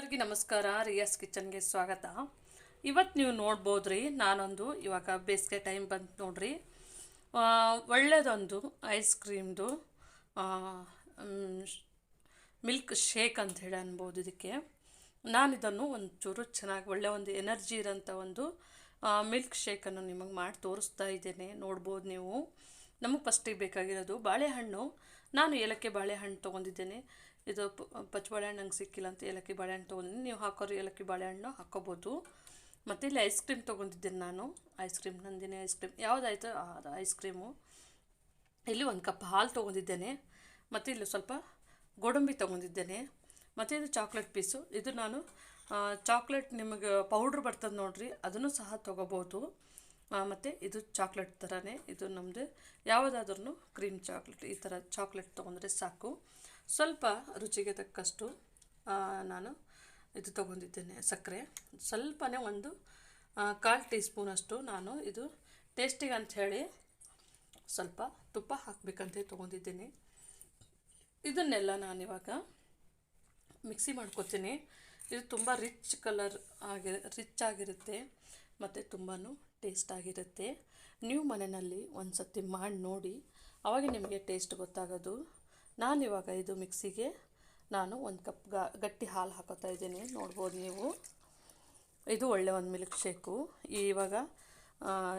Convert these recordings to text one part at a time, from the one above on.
ಎಲ್ಲರಿಗೂ ನಮಸ್ಕಾರ. ರಿಯಾಸ್ ಕಿಚನ್ಗೆ ಸ್ವಾಗತ. ಇವತ್ತು ನೀವು ನೋಡ್ಬೋದ್ರಿ, ನಾನೊಂದು ಇವಾಗ ಬೇಸಿಗೆ ಟೈಮ್ ಬಂತು ನೋಡ್ರಿ, ಒಳ್ಳೆಯದೊಂದು ಐಸ್ ಕ್ರೀಮ್ದು ಮಿಲ್ಕ್ ಶೇಕ್ ಅಂತ ಹೇಳಿ ಅನ್ಬೋದು. ಇದಕ್ಕೆ ನಾನು ಇದನ್ನು ಒಂಚೂರು ಚೆನ್ನಾಗಿ ಒಳ್ಳೆ ಒಂದು ಎನರ್ಜಿ ಇರೋಂಥ ಒಂದು ಮಿಲ್ಕ್ ಶೇಕನ್ನು ನಿಮಗೆ ಮಾಡಿ ತೋರಿಸ್ತಾ ಇದ್ದೇನೆ. ನೋಡ್ಬೋದು ನೀವು. ನಮಗೆ ಫಸ್ಟಿಗೆ ಬೇಕಾಗಿರೋದು ಬಾಳೆಹಣ್ಣು. ನಾನು ಏಲಕ್ಕಿ ಬಾಳೆಹಣ್ಣು ತೊಗೊಂಡಿದ್ದೇನೆ. ಇದು ಪಚ್ಚ ಬಾಳೆಹಣ್ಣು ನಂಗೆ ಸಿಕ್ಕಿಲ್ಲ ಅಂತ ಏಲಕ್ಕಿ ಬಾಳೆಹಣ್ಣು ತೊಗೊಂಡಿದ್ದೀನಿ. ನೀವು ಹಾಕೋರು ಏಲಕ್ಕಿ ಬಾಳೆಹಣ್ಣು ಹಾಕ್ಕೋಬೋದು. ಮತ್ತು ಇಲ್ಲಿ ಐಸ್ ಕ್ರೀಮ್ ತೊಗೊಂಡಿದ್ದೇನೆ ನಾನು. Ice cream Nandini ice cream ಯಾವುದಾಯ್ತು ಅದು ಐಸ್ ಕ್ರೀಮು. ಇಲ್ಲಿ ಒಂದು ಕಪ್ ಹಾಲು ತೊಗೊಂಡಿದ್ದೇನೆ. ಮತ್ತು ಇಲ್ಲಿ ಸ್ವಲ್ಪ ಗೋಡಂಬಿ ತೊಗೊಂಡಿದ್ದೇನೆ. ಮತ್ತು ಇದು ಚಾಕ್ಲೇಟ್ ಪೀಸು. ಇದು ನಾನು ಚಾಕ್ಲೇಟ್ ನಿಮಗೆ ಪೌಡ್ರ್ ಬರ್ತದೆ ನೋಡಿರಿ, ಅದನ್ನು ಸಹ ತೊಗೋಬೋದು. ಮತ್ತು ಇದು ಚಾಕ್ಲೇಟ್ ಥರನೇ, ಇದು ನಮ್ಮದು ಯಾವುದಾದ್ರೂ ಕ್ರೀಮ್ ಚಾಕ್ಲೇಟ್ ಈ ಥರ ಚಾಕ್ಲೇಟ್ ತೊಗೊಂಡ್ರೆ ಸಾಕು. ಸ್ವಲ್ಪ ರುಚಿಗೆ ತಕ್ಕಷ್ಟು ನಾನು ಇದು ತೊಗೊಂಡಿದ್ದೇನೆ ಸಕ್ಕರೆ. ಸ್ವಲ್ಪನೇ ಒಂದು 1/4 ಟೀ ಸ್ಪೂನಷ್ಟು ನಾನು ಇದು ಟೇಸ್ಟಿಗೆ ಅಂಥೇಳಿ ಸ್ವಲ್ಪ ತುಪ್ಪ ಹಾಕಬೇಕಂತ ತೊಗೊಂಡಿದ್ದೀನಿ. ಇದನ್ನೆಲ್ಲ ನಾನಿವಾಗ ಮಿಕ್ಸಿ ಮಾಡ್ಕೊತೀನಿ. ಇದು ತುಂಬ ರಿಚ್ ಆಗಿರುತ್ತೆ ಮತ್ತು ತುಂಬಾ ಟೇಸ್ಟ್ ಆಗಿರುತ್ತೆ. ನೀವು ಮನೆಯಲ್ಲಿ ಒಂದು ಸತಿ ಮಾಡಿ ನೋಡಿ, ಆವಾಗ ನಿಮಗೆ ಟೇಸ್ಟ್ ಗೊತ್ತಾಗೋದು. ನಾನಿವಾಗ ಇದು ಮಿಕ್ಸಿಗೆ ನಾನು 1 ಕಪ್ ಗಟ್ಟಿ ಹಾಲು ಹಾಕೋತಾ ಇದ್ದೀನಿ. ನೋಡ್ಬೋದು ನೀವು. ಇದು ಒಳ್ಳೆ ಒಂದು ಮಿಲ್ಕ್ ಶೇಕು. ಇವಾಗ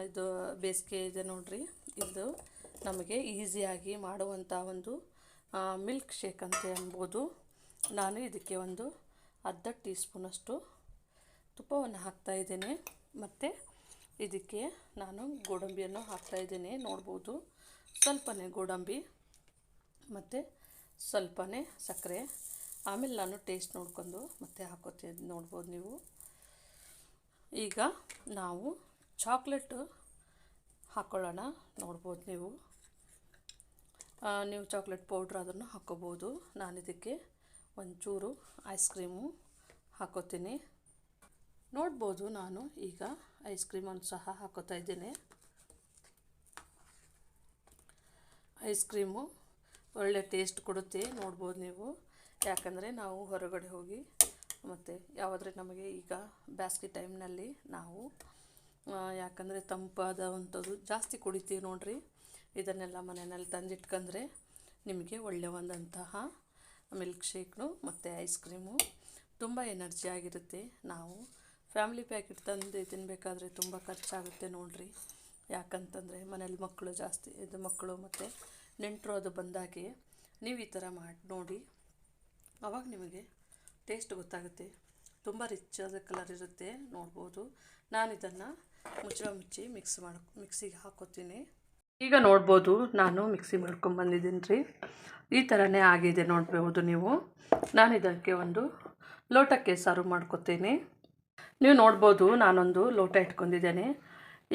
ಇದು ಬೇಸಿಗೆ ಇದೆ ನೋಡಿರಿ, ಇದು ನಮಗೆ ಈಸಿಯಾಗಿ ಮಾಡುವಂಥ ಒಂದು ಮಿಲ್ಕ್ ಶೇಕ್ ಅಂತ ಅನ್ಬೋದು. ನಾನು ಇದಕ್ಕೆ ಒಂದು 1/2 ಟೀ ಸ್ಪೂನಷ್ಟು ತುಪ್ಪವನ್ನು ಹಾಕ್ತಾಯಿದ್ದೇನೆ. ಮತ್ತು ಇದಕ್ಕೆ ನಾನು ಗೋಡಂಬಿಯನ್ನು ಹಾಕ್ತಾಯಿದ್ದೇನೆ. ನೋಡ್ಬೋದು, ಸ್ವಲ್ಪನೇ ಗೋಡಂಬಿ ಮತ್ತು ಸ್ವಲ್ಪನೇ ಸಕ್ಕರೆ. ಆಮೇಲೆ ನಾನು ಟೇಸ್ಟ್ ನೋಡ್ಕೊಂಡು ಮತ್ತೆ ಹಾಕೋತೀನಿ. ನೋಡ್ಬೋದು ನೀವು. ಈಗ ನಾವು ಚಾಕ್ಲೇಟು ಹಾಕ್ಕೊಳ್ಳೋಣ. ನೋಡ್ಬೋದು ನೀವು. ನೀವು ಚಾಕ್ಲೇಟ್ ಪೌಡ್ರ್ ಅದನ್ನು ಹಾಕ್ಕೋಬೋದು. ನಾನು ಇದಕ್ಕೆ ಒಂಚೂರು ಐಸ್ ಕ್ರೀಮು ಹಾಕೋತೀನಿ. ನೋಡ್ಬೋದು, ನಾನು ಈಗ ಐಸ್ ಕ್ರೀಮನ್ನು ಸಹ ಹಾಕೋತಾ ಇದ್ದೇನೆ. ಐಸ್ ಕ್ರೀಮು ಒಳ್ಳೆ ಟೇಸ್ಟ್ ಕೊಡುತ್ತೆ. ನೋಡ್ಬೋದು ನೀವು. ಯಾಕಂದರೆ ನಾವು ಹೊರಗಡೆ ಹೋಗಿ ಮತ್ತು ಯಾವುದ್ರೆ ನಮಗೆ ಈಗ ಬೇಸಿಗೆ ಟೈಮ್ನಲ್ಲಿ ನಾವು ಯಾಕಂದರೆ ತಂಪಾದಂಥದ್ದು ಜಾಸ್ತಿ ಕುಡಿತೀವಿ ನೋಡಿರಿ. ಇದನ್ನೆಲ್ಲ ಮನೆಯಲ್ಲಿ ತಂದಿಟ್ಕೊಂಡ್ರೆ ನಿಮಗೆ ಒಳ್ಳೆಯ ಒಂದಂತಹ ಮಿಲ್ಕ್ ಶೇಕ್ನು ಮತ್ತು ಐಸ್ ಕ್ರೀಮು ತುಂಬ ಎನರ್ಜಿ ಆಗಿರುತ್ತೆ. ನಾವು ಫ್ಯಾಮಿಲಿ ಪ್ಯಾಕೆಟ್ ತಂದು ತಿನ್ನಬೇಕಾದ್ರೆ ತುಂಬ ಖರ್ಚಾಗುತ್ತೆ ನೋಡಿರಿ. ಯಾಕಂತಂದರೆ ಮನೇಲಿ ಮಕ್ಕಳು ಮತ್ತು ನೆಂಟರು ಅದು ಬಂದಾಗೆ ನೀವು ಈ ಥರ ಮಾಡಿ ನೋಡಿ, ಆವಾಗ ನಿಮಗೆ ಟೇಸ್ಟ್ ಗೊತ್ತಾಗುತ್ತೆ. ತುಂಬ ರಿಚ್ ಆದ ಕಲರ್ ಇರುತ್ತೆ. ನೋಡ್ಬೋದು, ನಾನು ಇದನ್ನು ಮುಚ್ಚಿ ಮಿಕ್ಸಿಗೆ ಹಾಕೋತೀನಿ. ಈಗ ನೋಡ್ಬೋದು, ನಾನು ಮಿಕ್ಸಿ ಮಾಡ್ಕೊಂಬಂದಿದ್ದೀನಿ ರೀ. ಈ ಥರನೇ ಆಗಿದೆ ನೋಡ್ಬೋದು ನೀವು. ನಾನು ಇದಕ್ಕೆ ಒಂದು ಲೋಟಕ್ಕೆ ಸರ್ವ್ ಮಾಡ್ಕೊತೀನಿ. ನೀವು ನೋಡ್ಬೋದು, ನಾನೊಂದು ಲೋಟ ಇಟ್ಕೊಂಡಿದ್ದೇನೆ.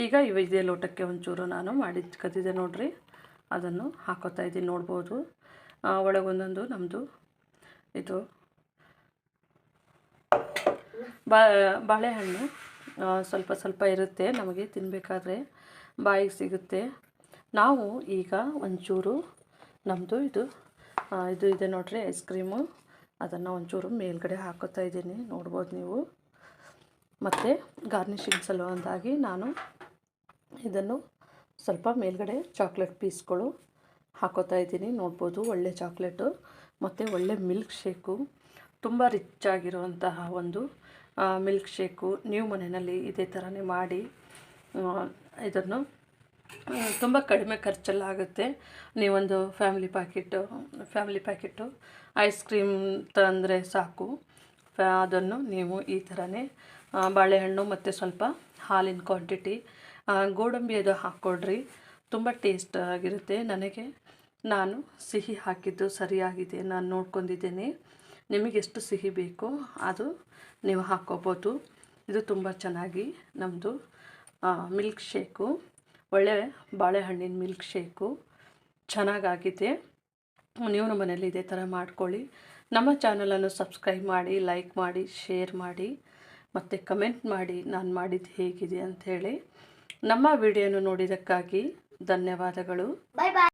ಈಗ ಇದೇ ಲೋಟಕ್ಕೆ ಒಂಚೂರು ನಾನು ಮಾಡಿಟ್ಕೊತಿದ್ದೆ ನೋಡಿರಿ, ಅದನ್ನು ಹಾಕೋತಾ ಇದ್ದೀನಿ. ನೋಡ್ಬೋದು, ಒಳಗೊಂದೊಂದು ನಮ್ಮದು ಇದು ಬಾಳೆಹಣ್ಣು ಸ್ವಲ್ಪ ಇರುತ್ತೆ. ನಮಗೆ ತಿನ್ನಬೇಕಾದ್ರೆ ಬಾಯಿಗೆ ಸಿಗುತ್ತೆ. ನಾವು ಈಗ ಒಂಚೂರು ನಮ್ಮದು ಇದು ಇದೆ ನೋಡಿರಿ ಐಸ್ ಕ್ರೀಮು, ಅದನ್ನು ಒಂಚೂರು ಮೇಲ್ಗಡೆ ಹಾಕೋತಾ ಇದ್ದೀನಿ. ನೋಡ್ಬೋದು ನೀವು. ಮತ್ತು ಗಾರ್ನಿಷಿಂಗ್ ಸಲುವಾಗಿ ನಾನು ಇದನ್ನು ಸ್ವಲ್ಪ ಮೇಲ್ಗಡೆ ಚಾಕ್ಲೇಟ್ ಪೀಸ್ಗಳು ಹಾಕೋತಾ ಇದ್ದೀನಿ. ನೋಡ್ಬೋದು, ಒಳ್ಳೆ ಚಾಕ್ಲೇಟು ಮತ್ತು ಒಳ್ಳೆ ಮಿಲ್ಕ್ ಶೇಕು, ತುಂಬ ರಿಚ್ ಆಗಿರುವಂತಹ ಒಂದು ಮಿಲ್ಕ್ ಶೇಕು. ನೀವು ಮನೆಯಲ್ಲಿ ಇದೇ ಥರನೇ ಮಾಡಿ ಇದನ್ನು ತುಂಬ ಕಡಿಮೆ ಖರ್ಚಲ್ಲಾಗುತ್ತೆ. ನೀವೊಂದು ಫ್ಯಾಮಿಲಿ ಪ್ಯಾಕೆಟು ಐಸ್ ಕ್ರೀಮ್ ತಂದರೆ ಸಾಕು. ಅದನ್ನು ನೀವು ಈ ಥರನೇ ಬಾಳೆಹಣ್ಣು ಮತ್ತು ಸ್ವಲ್ಪ ಹಾಲಿನ ಕ್ವಾಂಟಿಟಿ ಗೋಡಂಬಿ ಅದು ಹಾಕ್ಕೊಡ್ರಿ, ತುಂಬ ಟೇಸ್ಟ್ ಆಗಿರುತ್ತೆ. ನಾನು ಸಿಹಿ ಹಾಕಿದ್ದು ಸರಿಯಾಗಿದೆ, ನಾನು ನೋಡ್ಕೊಂಡಿದ್ದೇನೆ. ನಿಮಗೆ ಎಷ್ಟು ಸಿಹಿ ಬೇಕೋ ಅದು ನೀವು ಹಾಕ್ಕೋಬೋದು. ಇದು ತುಂಬ ಚೆನ್ನಾಗಿ ನಮ್ಮದು ಮಿಲ್ಕ್ ಶೇಕು, ಒಳ್ಳೆ ಬಾಳೆಹಣ್ಣಿನ ಮಿಲ್ಕ್ ಶೇಕು ಚೆನ್ನಾಗಾಗಿದೆ. ನೀವು ನಮ್ಮ ಮನೇಲಿ ಇದೇ ಥರ ಮಾಡ್ಕೊಳ್ಳಿ. ನಮ್ಮ ಚಾನಲನ್ನು ಸಬ್ಸ್ಕ್ರೈಬ್ ಮಾಡಿ, ಲೈಕ್ ಮಾಡಿ, ಶೇರ್ ಮಾಡಿ ಮತ್ತು ಕಮೆಂಟ್ ಮಾಡಿ ನಾನು ಮಾಡಿದ್ದು ಹೇಗಿದೆ ಅಂಥೇಳಿ. ನಮ್ಮ ವಿಡಿಯೋನು ನೋಡಿದ್ದಕ್ಕಾಗಿ ಧನ್ಯವಾದಗಳು. ಬಾಯ್ ಬಾಯ್.